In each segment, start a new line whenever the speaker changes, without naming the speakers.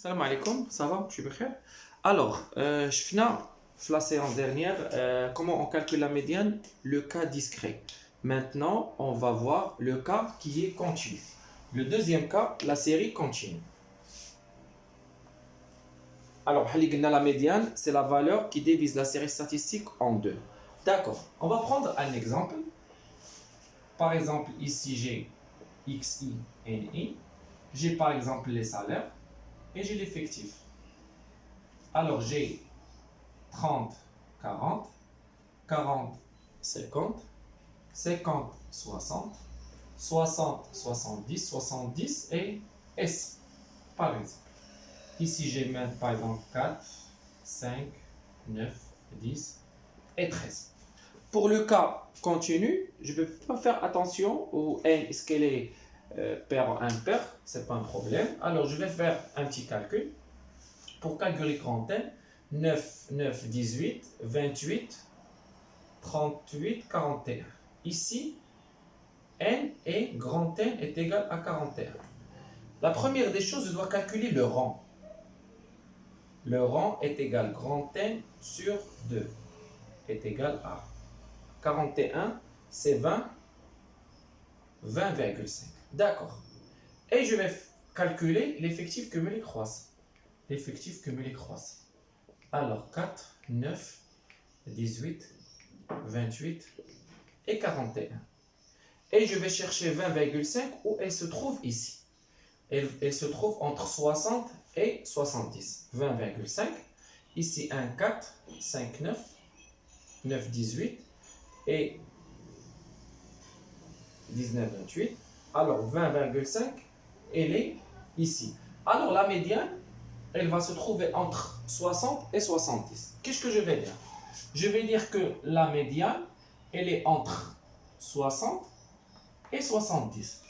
Salam alaikum, ça va? Je suis bien. Alors, je finis la séance dernière, comment on calcule la médiane, le cas discret. Maintenant, on va voir le cas qui est continu. Le deuxième cas, la série continue. Alors, la médiane, c'est la valeur qui divise la série statistique en deux. D'accord, on va prendre un exemple. Par exemple, ici j'ai XI, NI. J'ai par exemple les salaires et j'ai l'effectif. Alors, j'ai 30, 40, 40, 50, 50, 60, 60, 70, 70 et S, par exemple. Ici, j'ai même, par exemple, 4, 5, 9, 10 et 13. Pour le cas continu, je ne vais pas faire attention au N, est-ce qu'elle est pair ou impair, ce n'est pas un problème. Alors, je vais faire un petit calcul. Pour calculer grand N, 9, 9, 18, 28, 38, 41. Ici, N et grand N est égal à 41. La première des choses, je dois calculer le rang. Le rang est égal grand N sur 2 est égal à 41, c'est 20, 20,5. D'accord. Et je vais calculer l'effectif cumulé croissant. L'effectif cumulé croissant. Alors, 4, 9, 18, 28 et 41. Et je vais chercher 20,5 où elle se trouve ici. Elle se trouve entre 60 et 70. 20,5. Ici, 1, 4, 5, 9, 9, 18 et 19, 28. Alors, 20,5, elle est ici. Alors, la médiane, elle va se trouver entre 60 et 70. Qu'est-ce que je vais dire? Je vais dire que la médiane, elle est entre 60 et 70.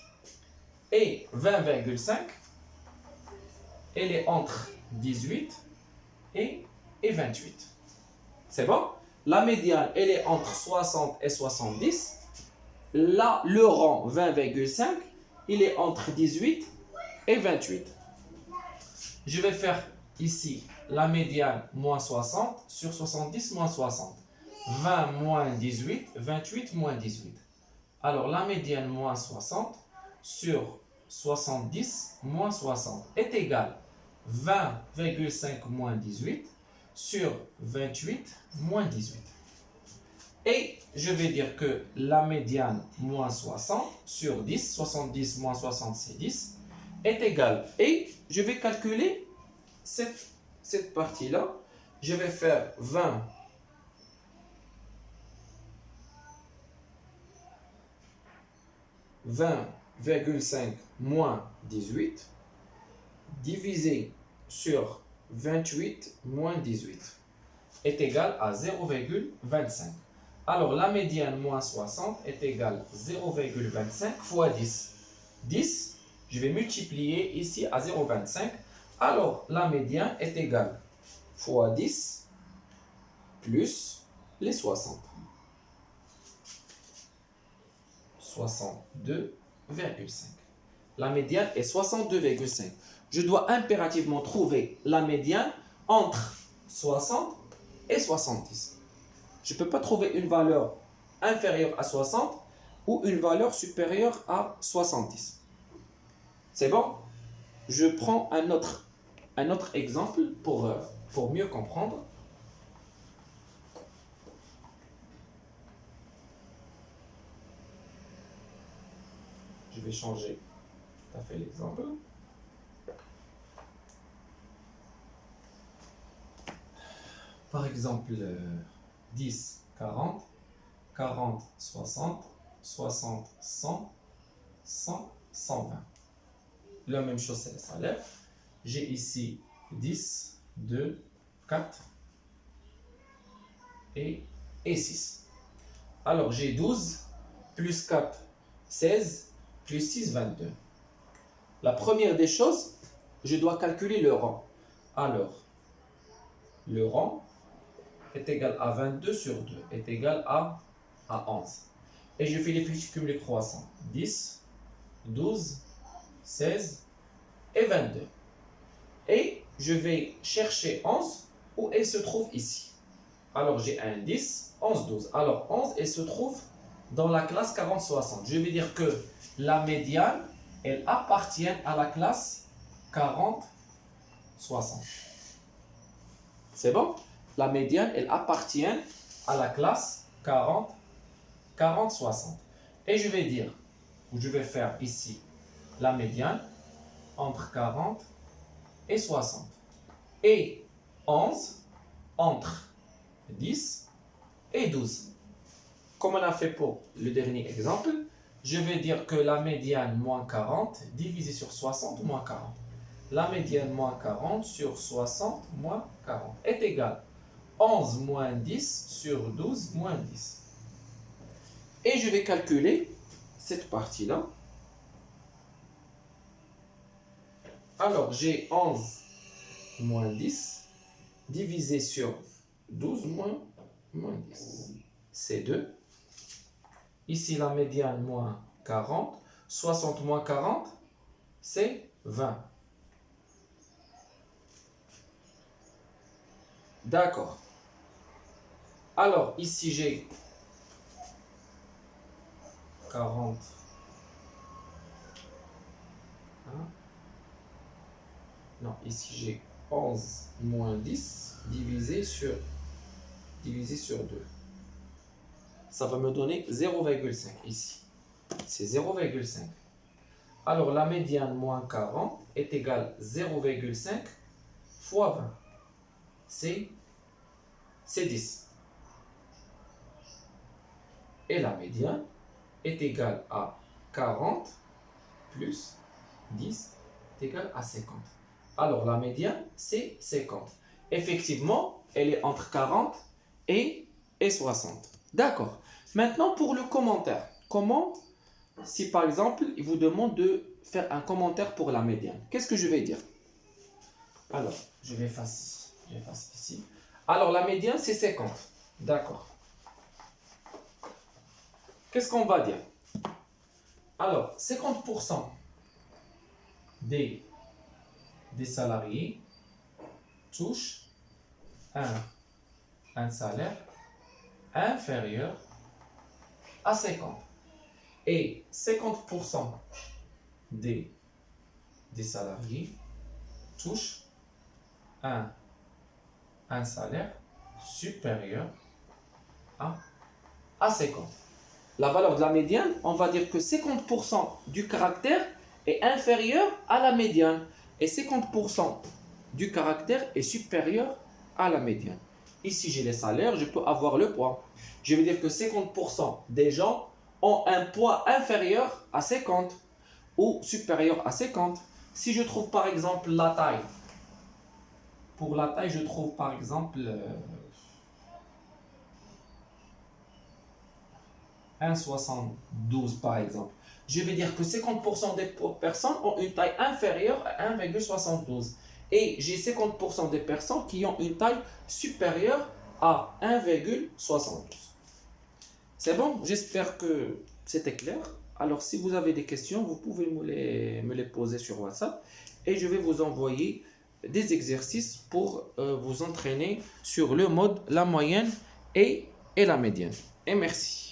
Et 20,5, elle est entre 18 et 28. C'est bon? La médiane, elle est entre 60 et 70. Là, le rang 20,5, il est entre 18 et 28. Je vais faire ici la médiane moins 60 sur 70 moins 60. 20 moins 18, 28 moins 18. Alors la médiane moins 60 sur 70 moins 60 est égal 20,5 moins 18 sur 28 moins 18. Et je vais dire que la médiane moins 60 sur 10, 70 moins 60 c'est 10, est égale. Et je vais calculer cette partie-là. Je vais faire 20,5 moins 18 divisé sur 28 moins 18 est égal à 0,25. Alors, la médiane moins 60 est égale à 0,25 fois 10. 10, je vais multiplier ici à 0,25. Alors, la médiane est égale fois 10 plus les 60. 62,5. La médiane est 62,5. Je dois impérativement trouver la médiane entre 60 et 70. Je ne peux pas trouver une valeur inférieure à 60 ou une valeur supérieure à 70. C'est bon? Je prends un autre exemple pour mieux comprendre. Je vais changer tout à fait l'exemple. Par exemple, 10, 40, 40, 60, 60, 100, 100, 120. La même chose, c'est le salaire. J'ai ici 10, 2, 4 et 6. Alors, j'ai 12, plus 4, 16, plus 6, 22. La première des choses, je dois calculer le rang. Alors, le rang est égal à 22 sur 2, est égal à 11. Et je fais les flèches cumulées croissantes. 10, 12, 16 et 22. Et je vais chercher 11 où elle se trouve ici. Alors j'ai un 10, 11, 12. Alors 11, elle se trouve dans la classe 40-60. Je vais dire que la médiane, elle appartient à la classe 40-60. C'est bon? La médiane, elle appartient à la classe 40-60. Et je vais dire, ou je vais faire ici la médiane entre 40 et 60. Et 11 entre 10 et 12. Comme on a fait pour le dernier exemple, je vais dire que la médiane moins 40 divisé sur 60 moins 40. La médiane moins 40 sur 60 moins 40 est égal 11 moins 10 sur 12 moins 10. Et je vais calculer cette partie-là. Alors, j'ai 11 moins 10 divisé sur 12 moins 10. C'est 2. Ici, la médiane moins 40. 60 moins 40, c'est 20. D'accord. Alors, ici, j'ai 40. Non, ici, j'ai 11 moins 10 divisé sur 2. Ça va me donner 0,5 ici. C'est 0,5. Alors, la médiane moins 40 est égale 0,5 fois 20. C'est 10. Et la médiane est égale à 40 plus 10 est égal à 50. Alors, la médiane, c'est 50. Effectivement, elle est entre 40 et 60. D'accord. Maintenant, pour le commentaire. Comment, si par exemple, il vous demande de faire un commentaire pour la médiane, qu'est-ce que je vais dire? Alors, je vais effacer ici. Alors, la médiane, c'est 50. D'accord. Qu'est-ce qu'on va dire? Alors, 50% des salariés touchent un salaire inférieur à 50. Et 50% des salariés touchent un salaire supérieur à 50. La valeur de la médiane, on va dire que 50% du caractère est inférieur à la médiane et 50% du caractère est supérieur à la médiane. Ici, j'ai les salaires, je peux avoir le poids. Je veux dire que 50% des gens ont un poids inférieur à 50 ou supérieur à 50. Si je trouve par exemple la taille, pour la taille, je trouve par exemple 1,72 par exemple. Je vais dire que 50% des personnes ont une taille inférieure à 1,72. Et j'ai 50% des personnes qui ont une taille supérieure à 1,72. C'est bon? J'espère que c'était clair. Alors, si vous avez des questions, vous pouvez me les poser sur WhatsApp. Et je vais vous envoyer des exercices pour vous entraîner sur le mode, la moyenne et la médiane. Et merci.